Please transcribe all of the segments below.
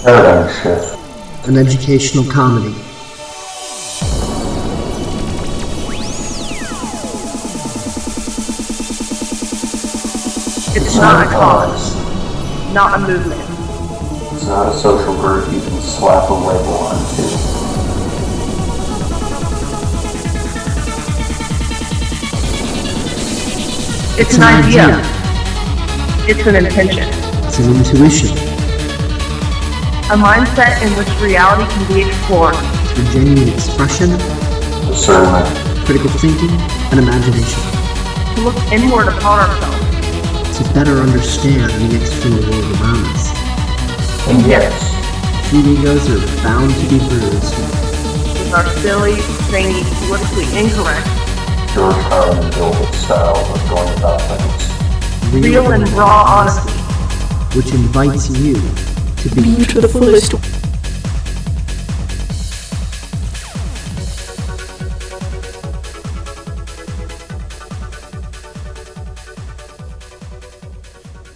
Paradigm Shift, an educational comedy. It's not a cause, not a movement. It's not a social group you can slap a label onto. It's an idea. It's an intention. It's an intuition. A mindset in which reality can be explored. It's for genuine expression, Discernment, critical thinking, and imagination. To look inward upon ourselves. To better understand the external world around us. and yes, Few egos are bound to be bruised. With our silly, zany, politically incorrect, George Carlin built style of going about things. real and raw honesty. which invites you to be to the fullest.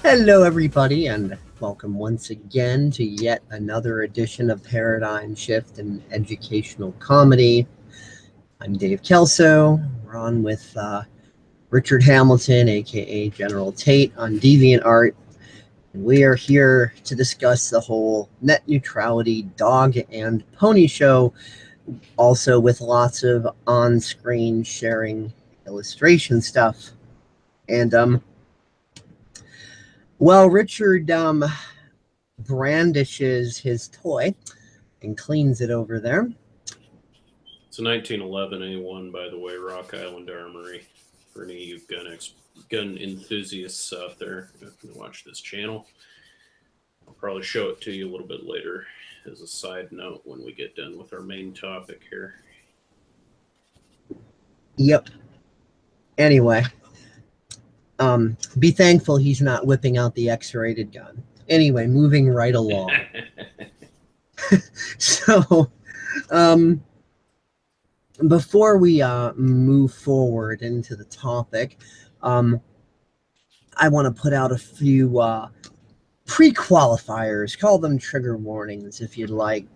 Hello, everybody, and welcome once again to yet another edition of Paradigm Shift and Educational Comedy. I'm Dave Kelso. We're on with Richard Hamilton, aka GeneralTate, on DeviantArt. And we are here to discuss the whole Net Neutrality Dog and Pony Show, also with lots of on-screen sharing illustration stuff. And well, Richard brandishes his toy and cleans it over there. It's a 1911 A1, by the way, Rock Island Armory. For any of you gun enthusiasts out there who can watch this channel, I'll probably show it to you a little bit later as a side note when we get done with our main topic here. Yep. Anyway. Be thankful he's not whipping out the X-rated gun. Anyway, moving right along. So, before we move forward into the topic, I want to put out a few pre-qualifiers. Call them trigger warnings, if you'd like,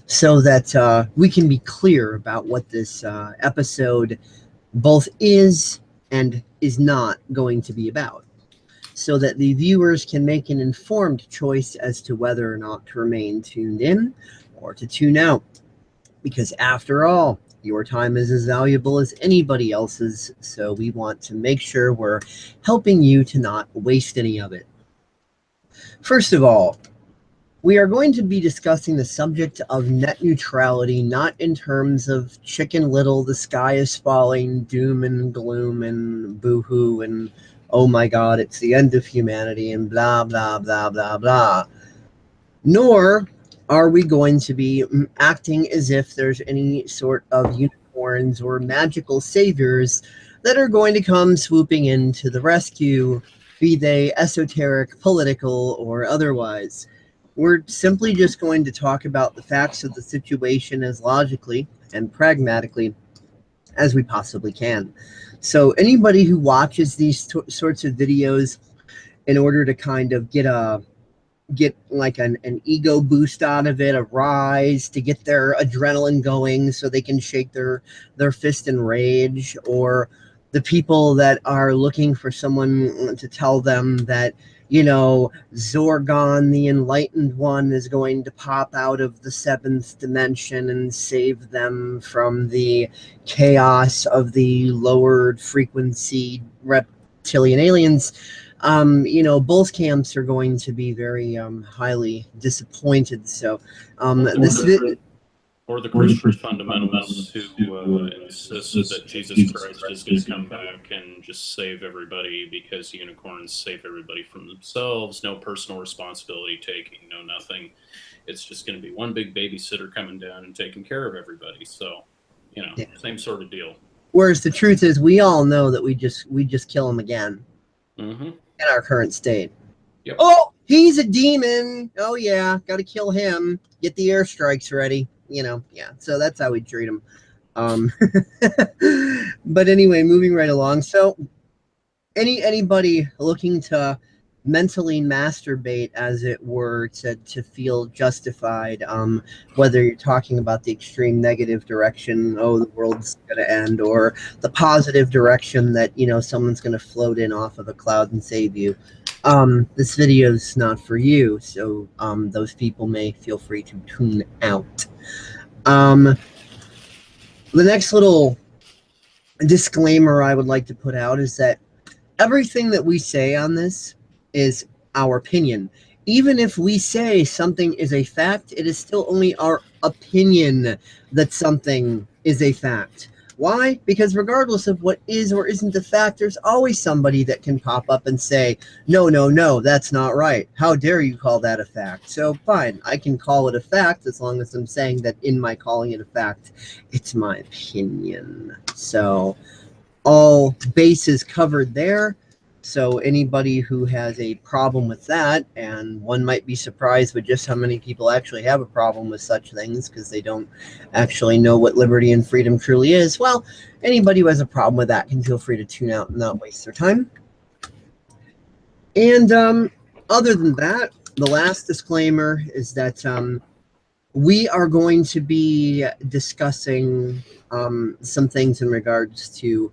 so that we can be clear about what this episode both is and is not going to be about, so that the viewers can make an informed choice as to whether or not to remain tuned in or to tune out. Because after all, your time is as valuable as anybody else's, so we want to make sure we're helping you to not waste any of it. First of all, we are going to be discussing the subject of net neutrality, not in terms of Chicken Little, the sky is falling, doom and gloom and boo-hoo and oh my god, it's the end of humanity and blah, blah, blah, blah, blah. Nor are we going to be acting as if there's any sort of unicorns or magical saviors that are going to come swooping in to the rescue, be they esoteric, political, or otherwise. We're simply just going to talk about the facts of the situation as logically and pragmatically as we possibly can. So anybody who watches these sorts of videos in order to kind of get like an ego boost out of it, a rise, to get their adrenaline going so they can shake their fist in rage, or the people that are looking for someone to tell them that, you know, Zorgon, the Enlightened One, is going to pop out of the seventh dimension and save them from the chaos of the lowered frequency reptilian aliens. You know, both camps are going to be very highly disappointed. So, Or the Christian fundamentalists who insist that Jesus Christ is going to come back and just save everybody because unicorns save everybody from themselves, no personal responsibility taking, no nothing. It's just going to be one big babysitter coming down and taking care of everybody. So, you know, same sort of deal. Whereas the truth is, we all know that we just kill him again in our current state. Yep. Oh, he's a demon. Oh yeah, got to kill him. Get the airstrikes ready. You know, yeah. So that's how we treat him. But anyway, moving right along. So, anybody looking to mentally masturbate, as it were, to feel justified, whether you're talking about the extreme negative direction, oh, the world's going to end, or the positive direction that, you know, someone's going to float in off of a cloud and save you. This video is not for you, so those people may feel free to tune out. The next little disclaimer I would like to put out is that everything that we say on this is our opinion. Even if we say something is a fact, it is still only our opinion that something is a fact. Why? Because regardless of what is or isn't a fact, there's always somebody that can pop up and say, no, no, no, that's not right. How dare you call that a fact? So fine, I can call it a fact as long as I'm saying that in my calling it a fact, it's my opinion. So all bases covered there. So anybody who has a problem with that, and one might be surprised with just how many people actually have a problem with such things because they don't actually know what liberty and freedom truly is. Well, anybody who has a problem with that can feel free to tune out and not waste their time. And other than that, the last disclaimer is that we are going to be discussing some things in regards to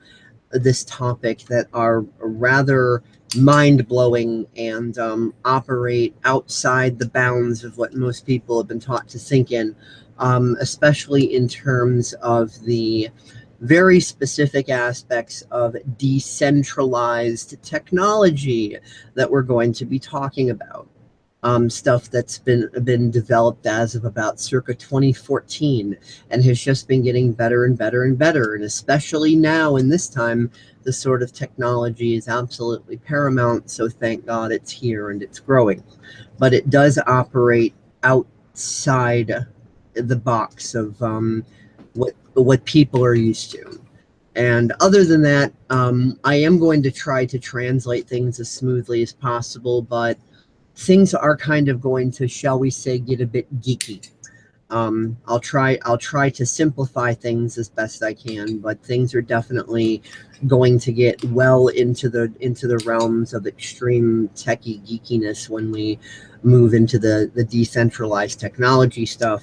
this topic that are rather mind-blowing and operate outside the bounds of what most people have been taught to think in, especially in terms of the very specific aspects of decentralized technology that we're going to be talking about. Stuff that's been developed as of about circa 2014 and has just been getting better and better and better. And especially now in this time, the sort of technology is absolutely paramount. So thank God it's here and it's growing. But it does operate outside the box of what people are used to. And other than that, I am going to try to translate things as smoothly as possible, but things are kind of going to, shall we say, get a bit geeky. I'll try to simplify things as best I can, but things are definitely going to get well into the realms of extreme techie geekiness when we move into the decentralized technology stuff.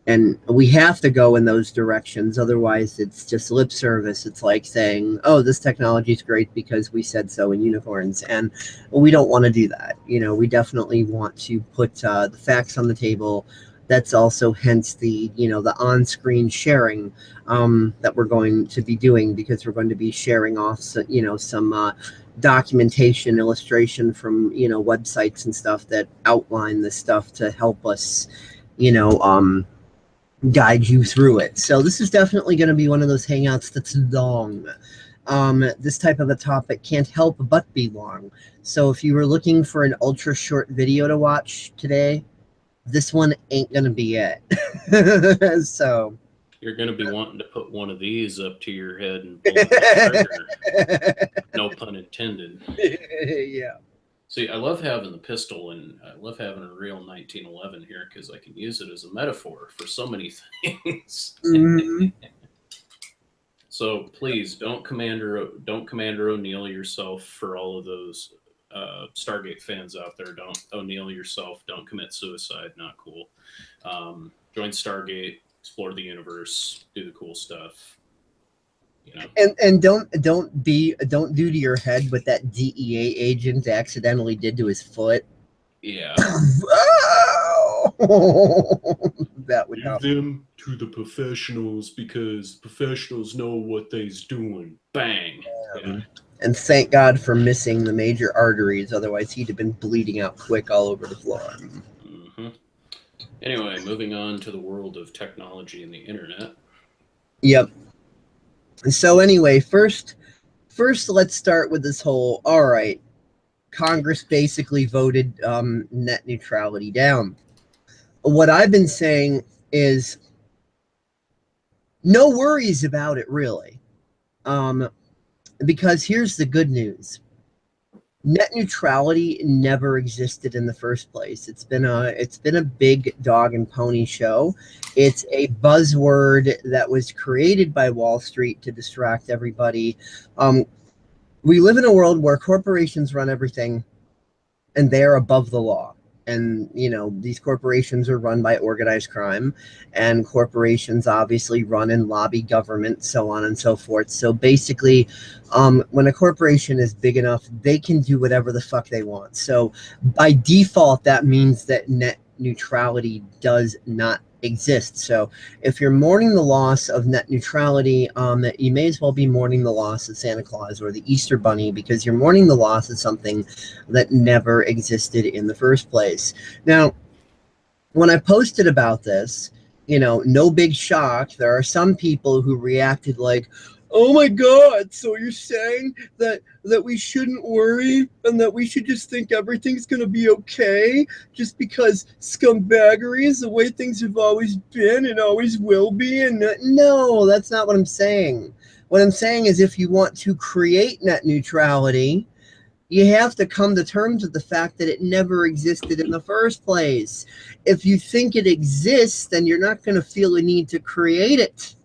And we have to go in those directions, otherwise it's just lip service. It's like saying, oh, this technology is great because we said so in unicorns. And we don't want to do that. You know, we definitely want to put the facts on the table. That's also hence the, you know, the on-screen sharing that we're going to be doing, because we're going to be sharing off, you know, some documentation, illustration from, you know, websites and stuff that outline this stuff to help us, you know, guide you through it. So this is definitely going to be one of those hangouts that's long. This type of a topic can't help but be long. So if you were looking for an ultra short video to watch today, this one ain't going to be it. So you're going to be wanting to put one of these up to your head and pull the trigger. No pun intended. Yeah. See, I love having the pistol, and I love having a real 1911 here because I can use it as a metaphor for so many things. Mm-hmm. So please don't Commander O'Neill yourself for all of those Stargate fans out there. Don't O'Neill yourself. Don't commit suicide. Not cool. Join Stargate, explore the universe, do the cool stuff. You know. And don't do to your head what that DEA agent accidentally did to his foot. Yeah. That would Leave them to the professionals because professionals know what they's doing. Bang. Yeah. And thank God for missing the major arteries, otherwise he'd have been bleeding out quick all over the floor. Mm-hmm. Anyway, moving on to the world of technology and the internet. Yep. So anyway, first let's start with this whole, all right, Congress basically voted net neutrality down. What I've been saying is no worries about it, really. Because here's the good news. Net neutrality never existed in the first place. It's been a big dog and pony show. It's a buzzword that was created by Wall Street to distract everybody. We live in a world where corporations run everything. and they're above the law. And, you know, these corporations are run by organized crime, and corporations obviously run and lobby government, so on and so forth. So basically, when a corporation is big enough, they can do whatever the fuck they want. So by default, that means that net neutrality does not exist. So if you're mourning the loss of net neutrality, you may as well be mourning the loss of Santa Claus or the Easter Bunny, because you're mourning the loss of something that never existed in the first place. Now, when I posted about this, you know, no big shock. There are some people who reacted like, oh my God, so you're saying that we shouldn't worry and that we should just think everything's going to be okay just because scumbaggery is the way things have always been and always will be? And no, that's not what I'm saying. What I'm saying is, if you want to create net neutrality, you have to come to terms with the fact that it never existed in the first place. If you think it exists, then you're not going to feel a need to create it.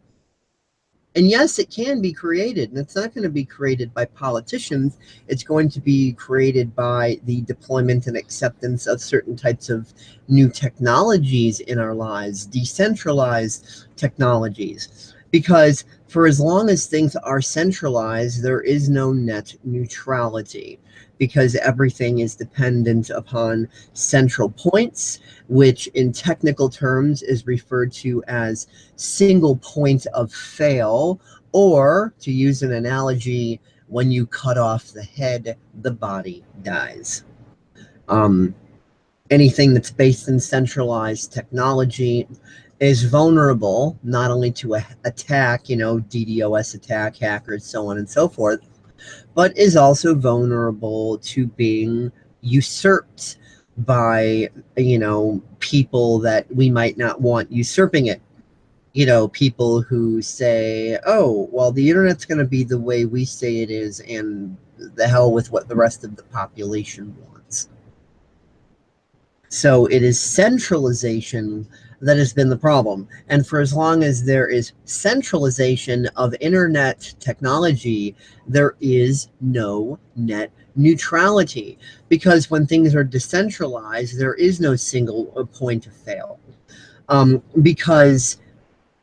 And yes, it can be created, and it's not going to be created by politicians. It's going to be created by the deployment and acceptance of certain types of new technologies in our lives, decentralized technologies. Because for as long as things are centralized, there is no net neutrality, because everything is dependent upon central points, which in technical terms is referred to as single point of fail, or, to use an analogy, when you cut off the head, the body dies. Anything that's based in centralized technology is vulnerable not only to attack, you know, DDoS attack, hackers, so on and so forth, but is also vulnerable to being usurped by, you know, people that we might not want usurping it. You know, people who say, oh, well, the internet's going to be the way we say it is, and the hell with what the rest of the population wants. So it is centralization that has been the problem. And for as long as there is centralization of internet technology, there is no net neutrality. Because when things are decentralized, there is no single point of fail. Because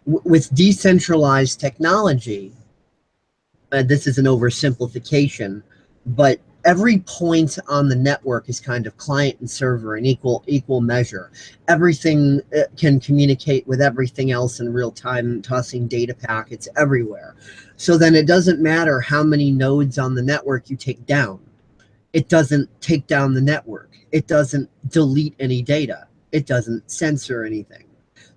with decentralized technology, this is an oversimplification, but every point on the network is kind of client and server in equal measure. Everything can communicate with everything else in real time, tossing data packets everywhere. So then it doesn't matter how many nodes on the network you take down. It doesn't take down the network. It doesn't delete any data. It doesn't censor anything.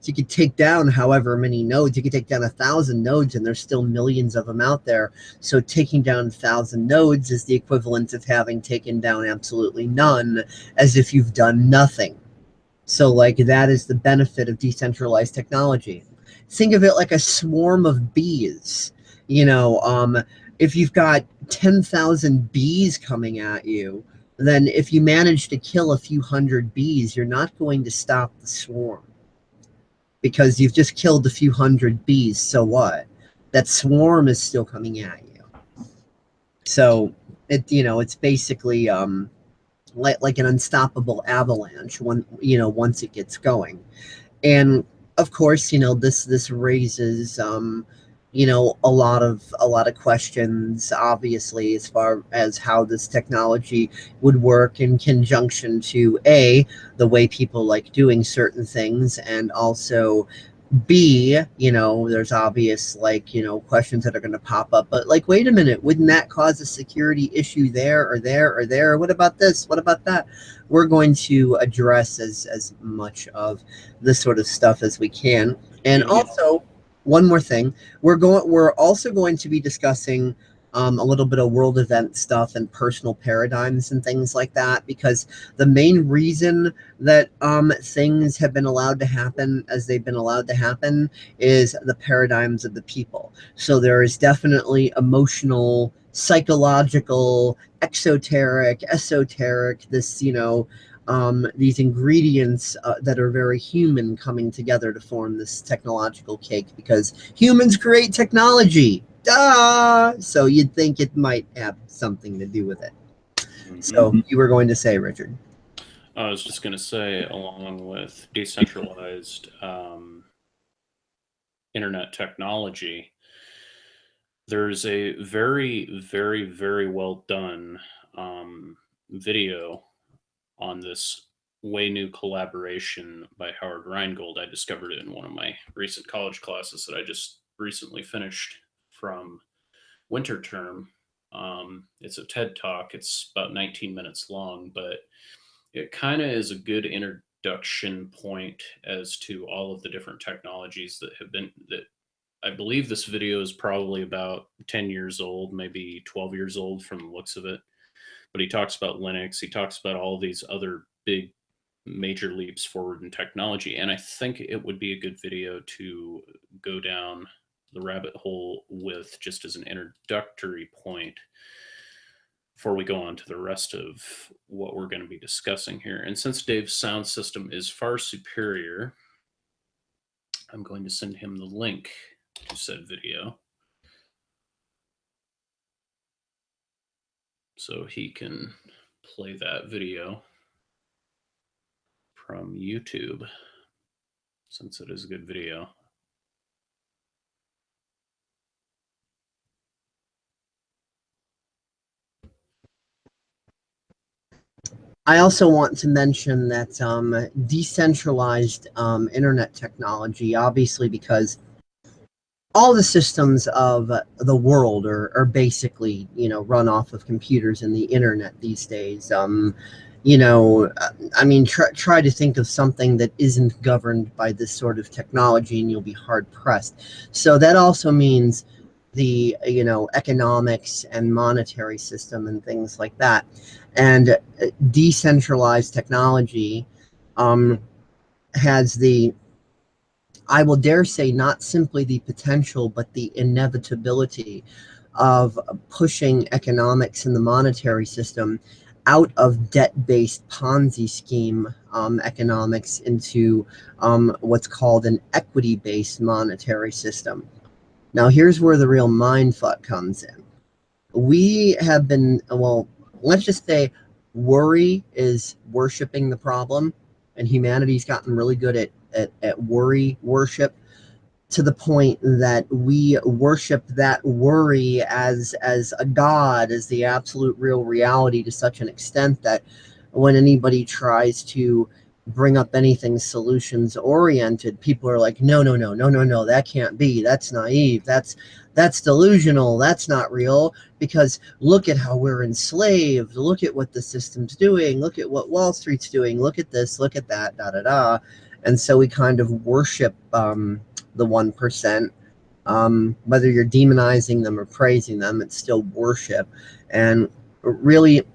So you could take down however many nodes. You could take down 1,000 nodes, and there's still millions of them out there. So taking down 1,000 nodes is the equivalent of having taken down absolutely none, as if you've done nothing. So, like, that is the benefit of decentralized technology. Think of it like a swarm of bees. You know, if you've got 10,000 bees coming at you, then if you manage to kill a few hundred bees, you're not going to stop the swarm, because you've just killed a few hundred bees. So what? That swarm is still coming at you. So it, you know, it's basically like an unstoppable avalanche once it gets going. And of course, you know, this raises you know, a lot of questions, obviously, as far as how this technology would work in conjunction to A, the way people like doing certain things, and also B, you know, there's obvious, like, you know, questions that are going to pop up. But like, wait a minute, wouldn't that cause a security issue there or there or there? What about this? What about that? We're going to address as much of this sort of stuff as we can. And also, one more thing, we're also going to be discussing a little bit of world event stuff and personal paradigms and things like that, because the main reason that things have been allowed to happen as they've been allowed to happen is the paradigms of the people. So there is definitely emotional, psychological, exoteric, esoteric, this, you know, these ingredients that are very human coming together to form this technological cake, because humans create technology. Duh! So you'd think it might have something to do with it. So you were going to say, Richard? I was just going to say, along with decentralized internet technology, there's a very, very, very well done video on this way new collaboration by Howard Rheingold. I discovered it in one of my recent college classes that I just recently finished from winter term. It's a TED Talk. It's about 19 minutes long, but it kind of is a good introduction point as to all of the different technologies that have been that I believe this video is probably about 10 years old, maybe 12 years old from the looks of it. But he talks about Linux. He talks about all these other big major leaps forward in technology. And I think it would be a good video to go down the rabbit hole with, just as an introductory point before we go on to the rest of what we're going to be discussing here. And since Dave's sound system is far superior, I'm going to send him the link to said video so he can play that video from YouTube, since it is a good video. I also want to mention that decentralized internet technology, obviously, because all the systems of the world are basically, run off of computers and the internet these days. I mean, try to think of something that isn't governed by this sort of technology and you'll be hard pressed. So that also means the, economics and monetary system and things like that. And decentralized technology has the, I will dare say, not simply the potential, but the inevitability of pushing economics and the monetary system out of debt-based Ponzi scheme economics into what's called an equity-based monetary system. Now, here's where the real mindfuck comes in. We have been, well, let's just say worry is worshiping the problem, and humanity's gotten really good at worry worship, to the point that we worship that worry as a god, as the absolute real reality, to such an extent that when anybody tries to bring up anything solutions oriented, people are like, no, that can't be, that's naive, that's delusional, that's not real, because look at how we're enslaved, look at what the system's doing, look at what Wall Street's doing, look at this, look at that, and so we kind of worship the 1%. Whether you're demonizing them or praising them, it's still worship. And really,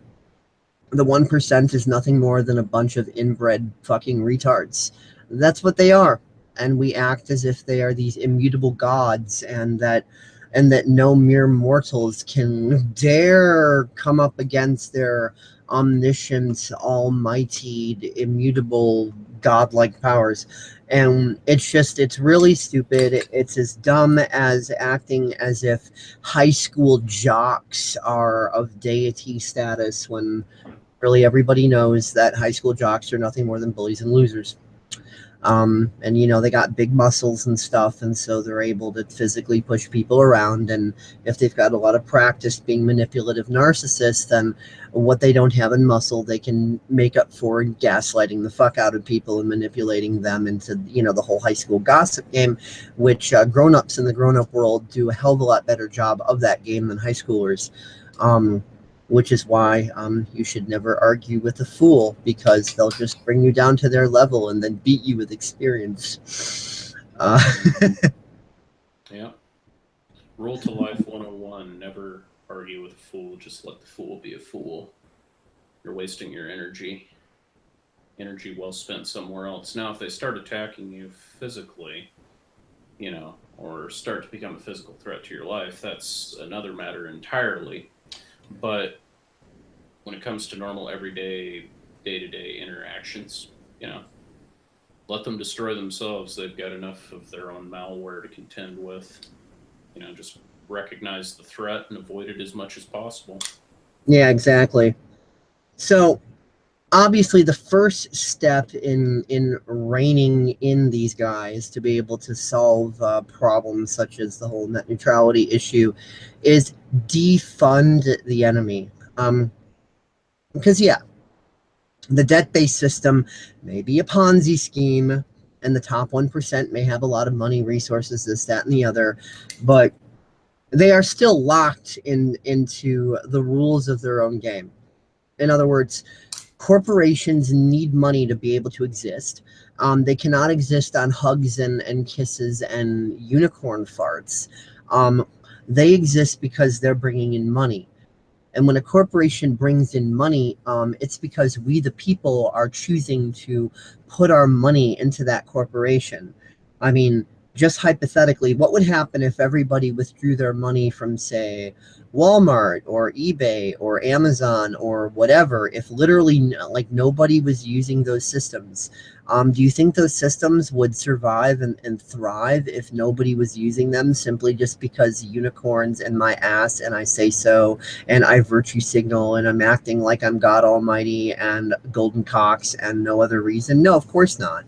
the 1% is nothing more than a bunch of inbred fucking retards. That's what they are. And we act as if they are these immutable gods, and that no mere mortals can dare come up against their omniscient, almighty, immutable, godlike powers. And it's really stupid. It's as dumb as acting as if high school jocks are of deity status, when really everybody knows that high school jocks are nothing more than bullies and losers. And they got big muscles and stuff, and so they're able to physically push people around. And if they've got a lot of practice being manipulative narcissists, then what they don't have in muscle, they can make up for in gaslighting the fuck out of people and manipulating them into, the whole high school gossip game, which grown-ups in the grown-up world do a hell of a lot better job of that game than high schoolers. Which is why you should never argue with a fool, because they'll just bring you down to their level and then beat you with experience. Yeah. Rule to life 101, never argue with a fool, just let the fool be a fool. You're wasting your energy well spent somewhere else. Now, if they start attacking you physically, or start to become a physical threat to your life, that's another matter entirely. But when it comes to normal, everyday, day-to-day interactions, let them destroy themselves. They've got enough of their own malware to contend with. Just recognize the threat and avoid it as much as possible. Yeah, exactly. So obviously the first step in reining in these guys to be able to solve problems such as the whole net neutrality issue is defund the enemy. Because yeah, the debt-based system may be a Ponzi scheme, and the top 1% may have a lot of money, resources, this, that, and the other, but they are still locked into the rules of their own game. In other words, corporations need money to be able to exist. They cannot exist on hugs and kisses and unicorn farts. They exist because they're bringing in money. And when a corporation brings in money, it's because we, the people, are choosing to put our money into that corporation. I mean, just hypothetically, what would happen if everybody withdrew their money from, say, Walmart or eBay or Amazon or whatever, if literally like nobody was using those systems? Do you think those systems would survive and thrive if nobody was using them simply just because unicorns in my ass and I say so and I virtue signal and I'm acting like I'm God Almighty and golden cocks and no other reason? No, of course not.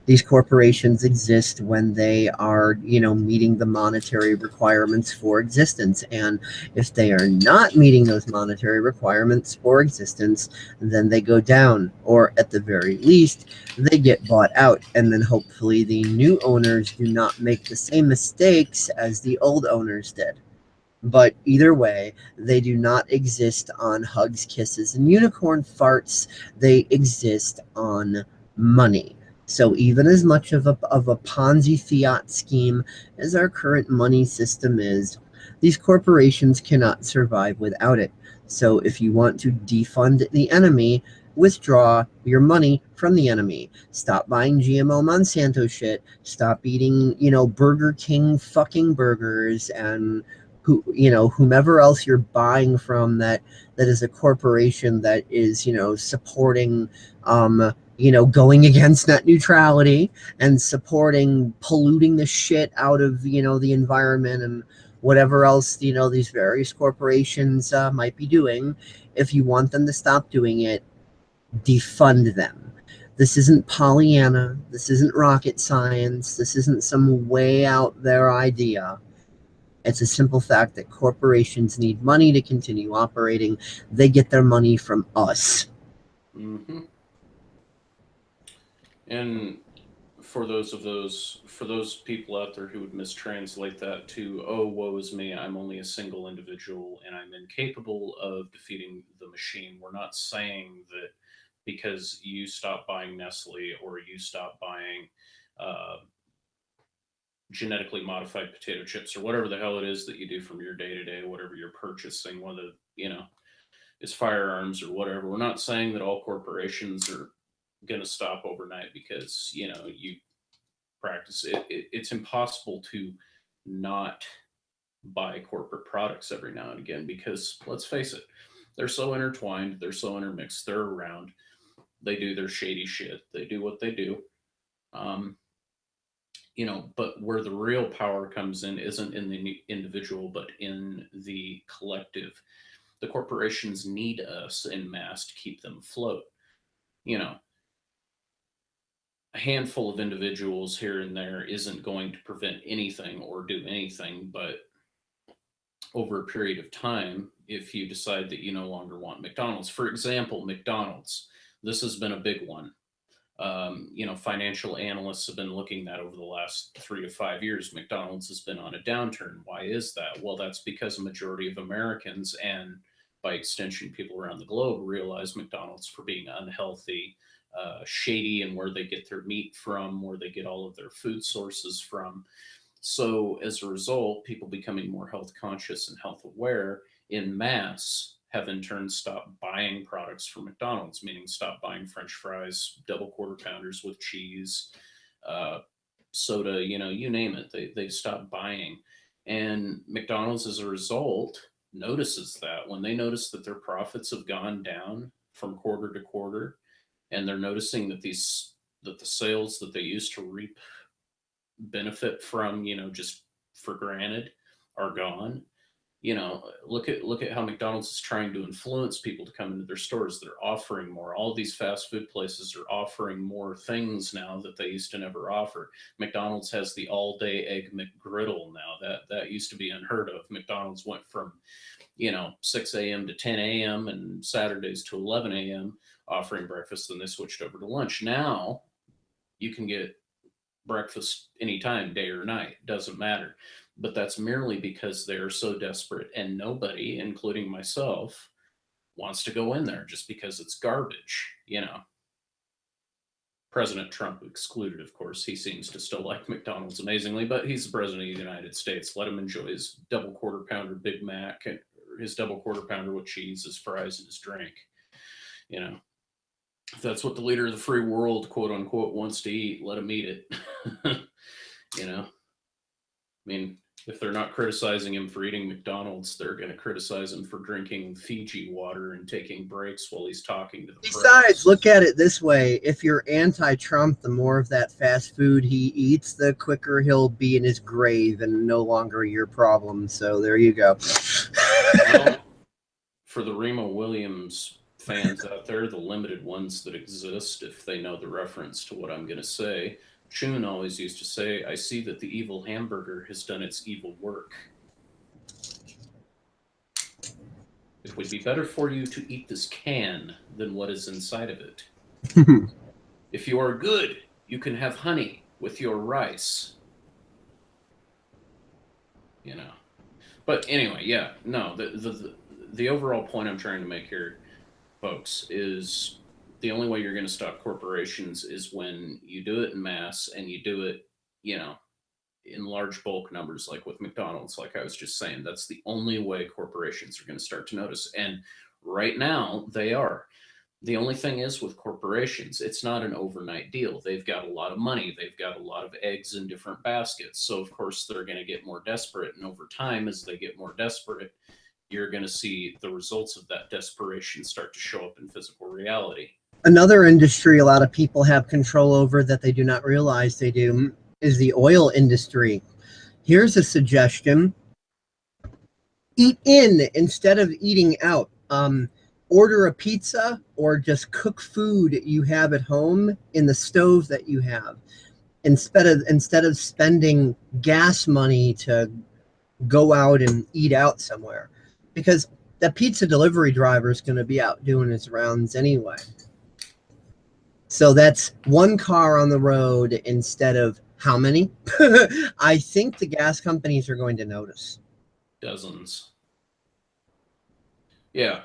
These corporations exist when they are, meeting the monetary requirements for existence. And if they are not meeting those monetary requirements for existence, then they go down, or at the very least, they get bought out. And then hopefully the new owners do not make the same mistakes as the old owners did. But either way, they do not exist on hugs, kisses, and unicorn farts. They exist on money. So even as much of a Ponzi fiat scheme as our current money system is, these corporations cannot survive without it. So if you want to defund the enemy, withdraw your money from the enemy. Stop buying GMO Monsanto shit. Stop eating, Burger King fucking burgers and whomever else you're buying from that is a corporation that is, supporting going against net neutrality and supporting polluting the shit out of, the environment and whatever else, these various corporations might be doing. If you want them to stop doing it, defund them. This isn't Pollyanna. This isn't rocket science. This isn't some way out there idea. It's a simple fact that corporations need money to continue operating. They get their money from us. Mm-hmm. And for those people out there who would mistranslate that to, oh, woe is me, I'm only a single individual and I'm incapable of defeating the machine. We're not saying that because you stop buying Nestle or you stop buying uh, genetically modified potato chips or whatever the hell it is that you do from your day to day, whatever you're purchasing, whether it's firearms or whatever. We're not saying that all corporations are going to stop overnight because you practice it. It's impossible to not buy corporate products every now and again because let's face it, they're so intertwined, they're so intermixed, they're around, they do their shady shit, they do what they do. Um, but where the real power comes in isn't in the individual, but in the collective. The corporations need us en masse to keep them afloat. A handful of individuals here and there isn't going to prevent anything or do anything, but over a period of time, if you decide that you no longer want McDonald's, for example, McDonald's, this has been a big one. Financial analysts have been looking at over the last 3 to 5 years. McDonald's has been on a downturn. Why is that? Well, that's because a majority of Americans and by extension people around the globe realize McDonald's for being unhealthy, shady, and where they get their meat from, where they get all of their food sources from. So as a result, people becoming more health conscious and health aware in mass have in turn stopped buying products from McDonald's, meaning stop buying French fries, double quarter pounders with cheese, soda, you name it. They stopped buying. And McDonald's, as a result, notices that when they notice that their profits have gone down from quarter to quarter, and they're noticing that the sales that they used to reap benefit from, just for granted, are gone, You know, look at how McDonald's is trying to influence people to come into their stores. They're offering more. All these fast food places are offering more things now that they used to never offer. McDonald's has the all-day egg McGriddle now. That used to be unheard of. McDonald's went from 6 a.m. to 10 a.m. and Saturdays to 11 a.m. offering breakfast. Then they switched over to lunch. Now you can get breakfast anytime, day or night, doesn't matter. But that's merely because they're so desperate, and nobody, including myself, wants to go in there just because it's garbage. President Trump excluded, of course. He seems to still like McDonald's amazingly, but he's the president of the United States. Let him enjoy his double quarter pounder Big Mac, his double quarter pounder with cheese, his fries, and his drink. If that's what the leader of the free world, quote unquote, wants to eat, let him eat it. I mean, if they're not criticizing him for eating McDonald's, they're going to criticize him for drinking Fiji water and taking breaks while he's talking to the press. Besides, look at it this way. If you're anti-Trump, the more of that fast food he eats, the quicker he'll be in his grave and no longer your problem. So there you go. Well, for the Remo Williams fans out there, the limited ones that exist, if they know the reference to what I'm going to say, Chun always used to say, I see that the evil hamburger has done its evil work. It would be better for you to eat this can than what is inside of it. If you are good, you can have honey with your rice. But anyway, yeah, no, the overall point I'm trying to make here, folks, is the only way you're going to stop corporations is when you do it in mass and you do it, in large bulk numbers, like with McDonald's, like I was just saying. That's the only way corporations are going to start to notice. And right now they are. The only thing is with corporations, it's not an overnight deal. They've got a lot of money. They've got a lot of eggs in different baskets. So of course they're going to get more desperate. And over time, as they get more desperate, you're going to see the results of that desperation start to show up in physical reality. Another industry a lot of people have control over that they do not realize they do is the oil industry. Here's a suggestion. Eat in instead of eating out. Order a pizza or just cook food you have at home in the stove that you have. Instead of spending gas money to go out and eat out somewhere. Because that pizza delivery driver is going to be out doing his rounds anyway. So that's one car on the road instead of how many? I think the gas companies are going to notice. Dozens. Yeah.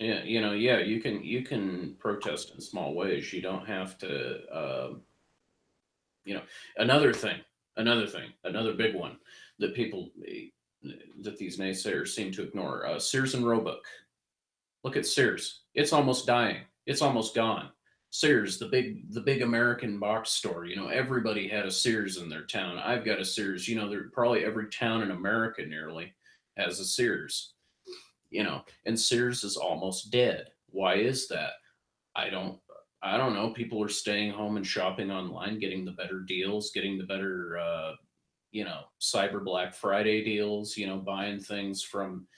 You can protest in small ways. You don't have to, another big one that these naysayers seem to ignore, Sears and Roebuck. Look at Sears. It's almost dying. It's almost gone. Sears, the big American box store, everybody had a Sears in their town. I've got a Sears, probably every town in America nearly has a Sears. And Sears is almost dead. Why is that? I don't know. People are staying home and shopping online, getting the better deals, getting the better, Cyber Black Friday deals, buying things from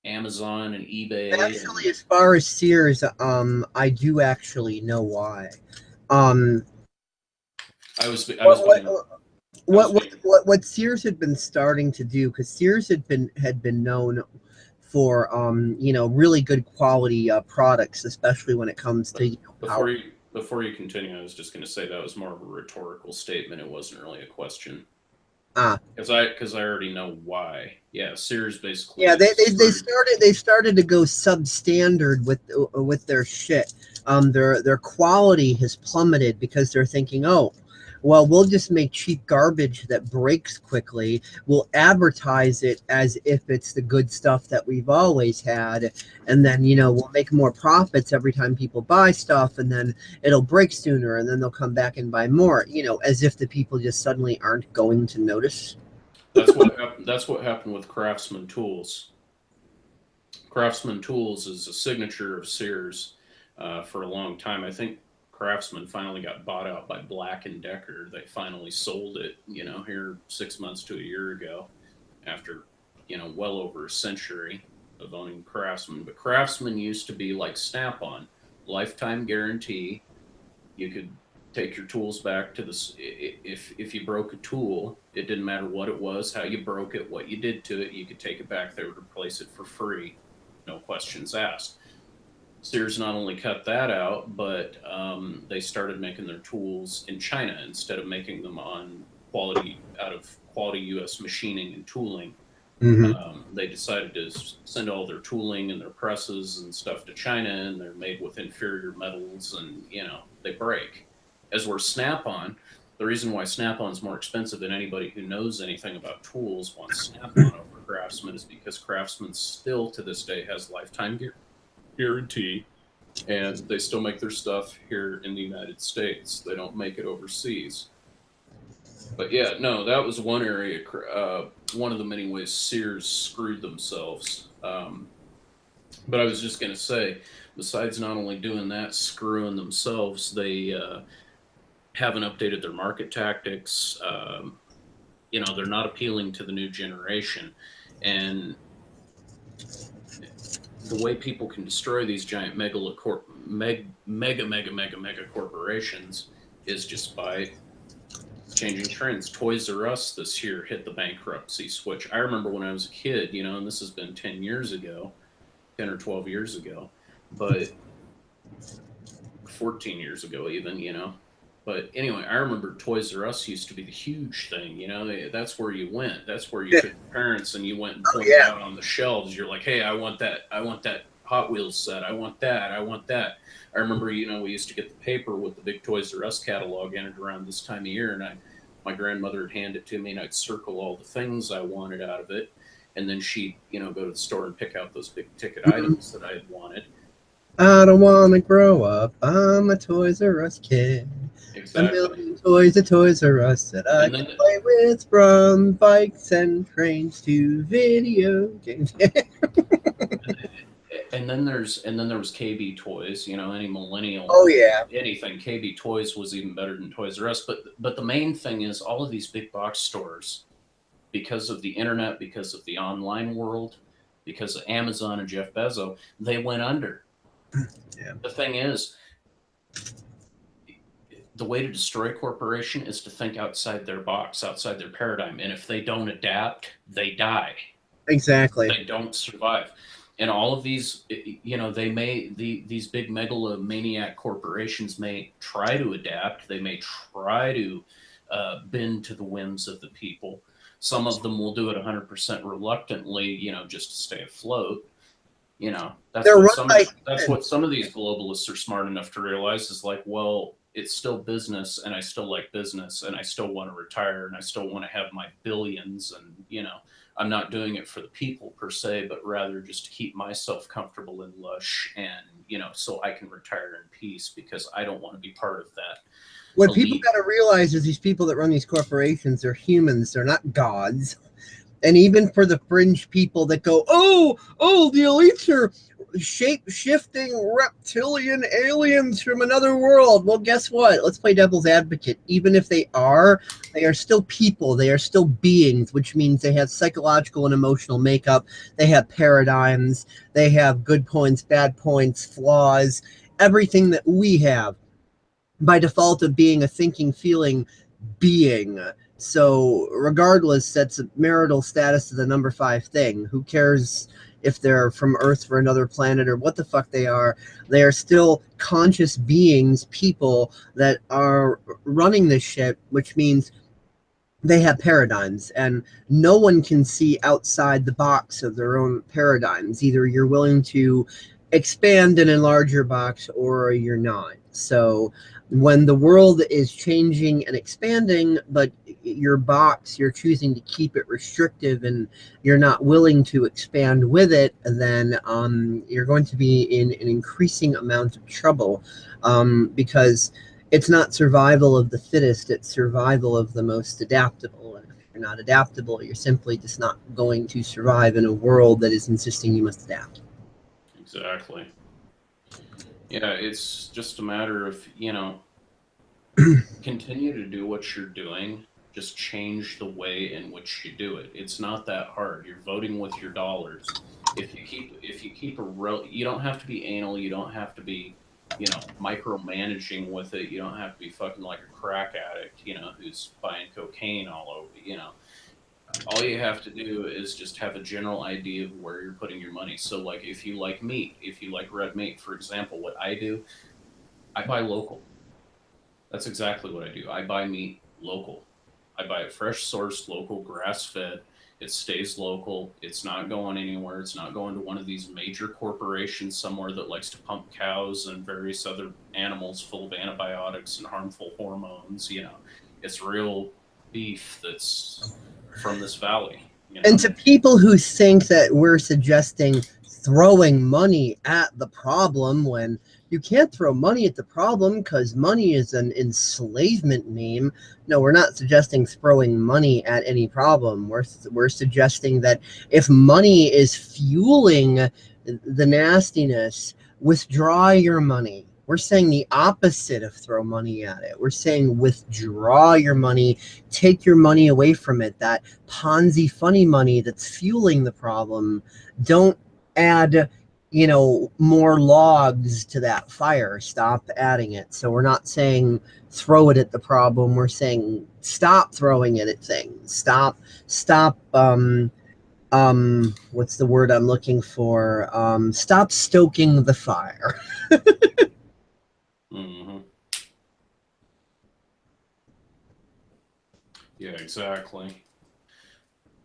Amazon and eBay. Actually, as far as Sears, I do actually know why. What Sears had been starting to do, because Sears had been known for really good quality products, especially when it comes to before you continue, I was just going to say that was more of a rhetorical statement. It wasn't really a question. Because I already know why. Yeah, Sears basically. Yeah, they started to go substandard with their shit. Their quality has plummeted because they're thinking, oh, well, we'll just make cheap garbage that breaks quickly. We'll advertise it as if it's the good stuff that we've always had. And then, we'll make more profits every time people buy stuff, and then it'll break sooner, and then they'll come back and buy more, as if the people just suddenly aren't going to notice. That's what happened with Craftsman Tools. Craftsman Tools is a signature of Sears for a long time. I think Craftsman finally got bought out by Black & Decker. They finally sold it, here 6 months to a year ago, after well over a century of owning Craftsman. But Craftsman used to be like Snap-on, lifetime guarantee. You could take your tools back to this. If you broke a tool, it didn't matter what it was, how you broke it, what you did to it. You could take it back. They would replace it for free, no questions asked. Sears not only cut that out, but they started making their tools in China instead of making them out of quality U.S. machining and tooling. They decided to send all their tooling and their presses and stuff to China, and they're made with inferior metals, and they break. As we're Snap-on, the reason why Snap-on is more expensive than anybody who knows anything about tools wants Snap-on over Craftsman is because Craftsman still to this day has lifetime guarantee, and they still make their stuff here in the United States. They don't make it overseas. But yeah, no, that was one area, one of the many ways Sears screwed themselves. But I was just going to say, besides not only doing that, screwing themselves, they haven't updated their market tactics. They're not appealing to the new generation. And the way people can destroy these giant mega corporations is just by changing trends. Toys R Us this year hit the bankruptcy switch. I remember when I was a kid, and this has been 10 years ago, 10 or 12 years ago, but 14 years ago even, But anyway, I remember Toys R Us used to be the huge thing, that's where you went. That's where you took your parents and you went and pointed out on the shelves. You're like, hey, I want that Hot Wheels set. I want that. I remember, we used to get the paper with the big Toys R Us catalog entered around this time of year, and my grandmother would hand it to me, and I'd circle all the things I wanted out of it, and then she'd, go to the store and pick out those big ticket items that I had wanted. I don't want to grow up. I'm a Toys R Us kid. Exactly. A million toys at Toys R Us that I can play with, from bikes and trains to video games. And then there was KB Toys, any millennial. Oh yeah. Anything KB Toys was even better than Toys R Us. But the main thing is all of these big box stores, because of the internet, because of the online world, because of Amazon and Jeff Bezos, they went under. Yeah. The thing is, the way to destroy a corporation is to think outside their box, outside their paradigm. And if they don't adapt, they die. Exactly. They don't survive. And all of these, these big megalomaniac corporations may try to adapt. They may try to bend to the whims of the people. Some of them will do it 100% reluctantly, just to stay afloat. That's what some of these globalists are smart enough to realize is like, well, it's still business, and I still like business, and I still want to retire, and I still want to have my billions, and I'm not doing it for the people per se, but rather just to keep myself comfortable and lush, and so I can retire in peace, because I don't want to be part of that. What people got to realize is these people that run these corporations are humans. They're not gods. And even for the fringe people that go, oh, the elites are shape-shifting reptilian aliens from another world. Well, guess what? Let's play devil's advocate. Even if they are still people. They are still beings, which means they have psychological and emotional makeup. They have paradigms. They have good points, bad points, flaws, everything that we have by default of being a thinking, feeling being. So regardless, that's marital status to the number 5 thing. Who cares if they're from Earth for another planet or what the fuck they are? They are still conscious beings, people that are running this shit, which means they have paradigms, and no one can see outside the box of their own paradigms. Either you're willing to expand and enlarge your box, or you're not. So when the world is changing and expanding, but your box, you're choosing to keep it restrictive and you're not willing to expand with it, then you're going to be in an increasing amount of trouble, because it's not survival of the fittest, it's survival of the most adaptable. And if you're not adaptable, you're simply just not going to survive in a world that is insisting you must adapt. Exactly. Yeah, it's just a matter of, continue to do what you're doing, Just change the way in which you do it. It's not that hard. You're voting with your dollars. If you keep you don't have to be anal. You don't have to be, micromanaging with it. You don't have to be fucking like a crack addict, who's buying cocaine all over. All you have to do is just have a general idea of where you're putting your money. So, like, if you like meat, if you like red meat, for example, what I do, I buy local. That's exactly what I do. I buy meat local. I buy it fresh sourced, local, grass fed. It stays local. It's not going anywhere. It's not going to one of these major corporations somewhere that likes to pump cows and various other animals full of antibiotics and harmful hormones. It's real beef that's from this valley. And to people who think that we're suggesting throwing money at the problem, when you can't throw money at the problem because money is an enslavement meme. No, we're not suggesting throwing money at any problem. We're suggesting that if money is fueling the nastiness, withdraw your money. We're saying the opposite of throw money at it. We're saying withdraw your money, take your money away from it. That Ponzi funny money that's fueling the problem. Don't add, more logs to that fire. Stop adding it. So we're not saying throw it at the problem. We're saying stop throwing it at things. Stop, what's the word I'm looking for? Stop stoking the fire. Mm-hmm. Yeah, exactly.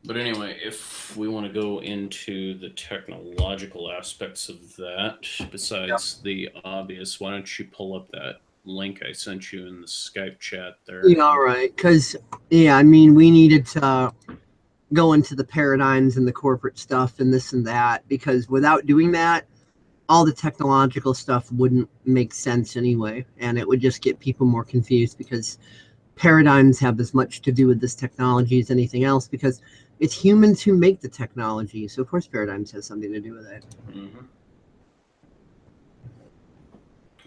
But anyway, if we want to go into the technological aspects of that, besides the obvious, why don't you pull up that link I sent you in the Skype chat there? Yeah, all right. Because, we needed to go into the paradigms and the corporate stuff and this and that, because without doing that, all the technological stuff wouldn't make sense anyway, and it would just get people more confused, because paradigms have as much to do with this technology as anything else, because it's humans who make the technology. So, of course, paradigms has something to do with it. Mm-hmm.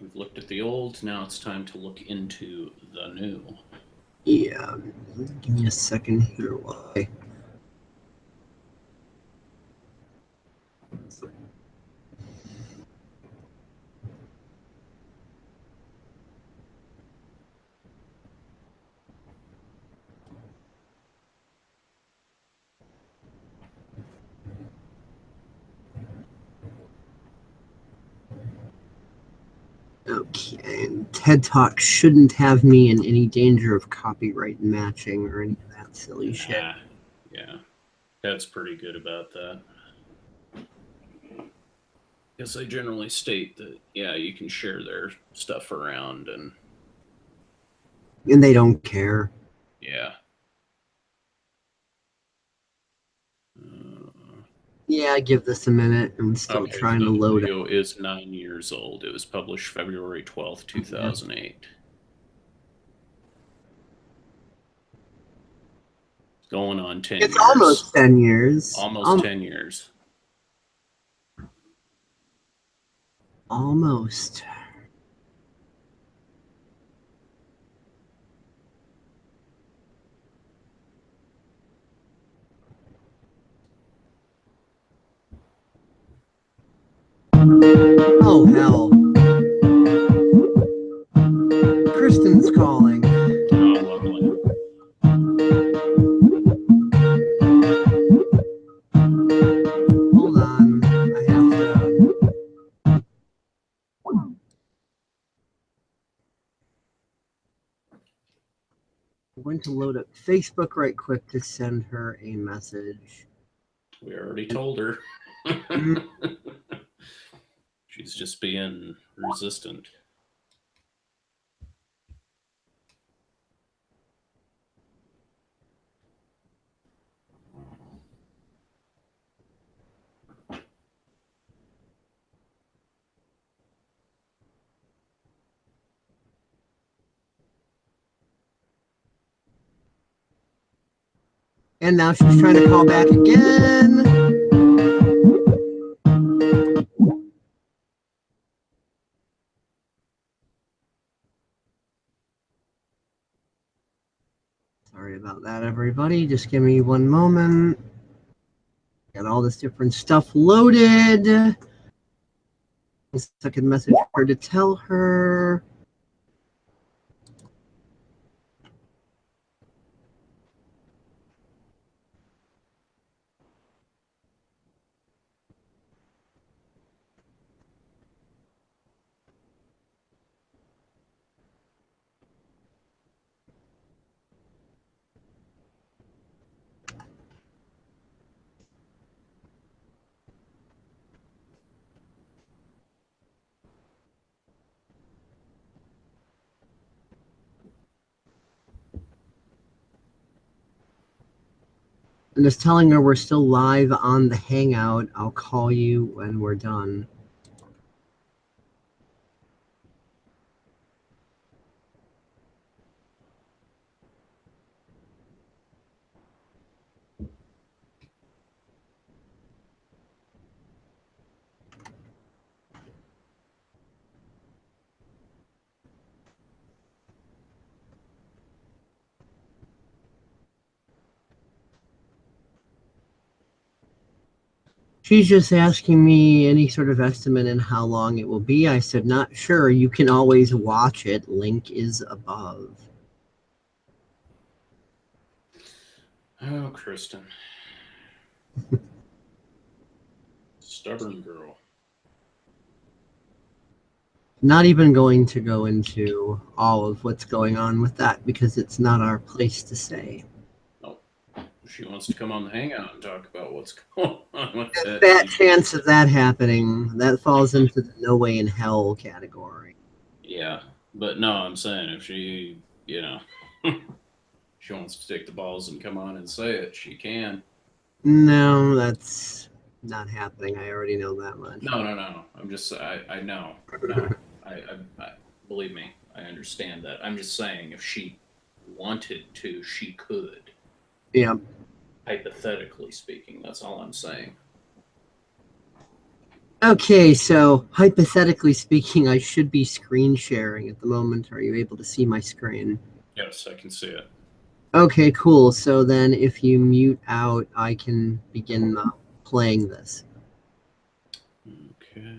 We've looked at the old. Now it's time to look into the new. Yeah. Give me a second here. Why? Okay, and TED Talk shouldn't have me in any danger of copyright matching or any of that silly shit. Yeah, that's pretty good about that. Because they generally state that, you can share their stuff around, and they don't care. Yeah. Yeah, give this a minute. I'm still trying to load it. The video is 9 years old. It was published February 12th, 2008. It's going on 10 years. It's almost 10 years. Almost 10 years. Almost. Oh, hell. Kristen's calling. Oh, lovely. Hold on. I have to... I'm going to load up Facebook right quick to send her a message. We already told her. She's just being resistant. And now she's trying to call back again. Sorry about that, everybody. Just give me one moment. Got all this different stuff loaded. Second message for her to tell her. I'm just telling her we're still live on the Hangout. I'll call you when we're done. She's just asking me any sort of estimate and how long it will be. I said, not sure. You can always watch it. Link is above. Oh, Kristen. Stubborn girl. Not even going to go into all of what's going on with that because it's not our place to say. Oh, she wants to come on the Hangout and talk about what's going on with that. That chance of that happening, that falls into the no way in hell category. Yeah, but no, I'm saying if she, she wants to take the balls and come on and say it, she can. No, that's not happening. I already know that much. No. I'm just, I know. No, I believe me, I understand that. I'm just saying if she wanted to, she could. Yeah. Hypothetically speaking, that's all I'm saying. Okay, so hypothetically speaking, I should be screen sharing at the moment. Are you able to see my screen? Yes, I can see it. Okay, cool. So then if you mute out, I can begin playing this. Okay.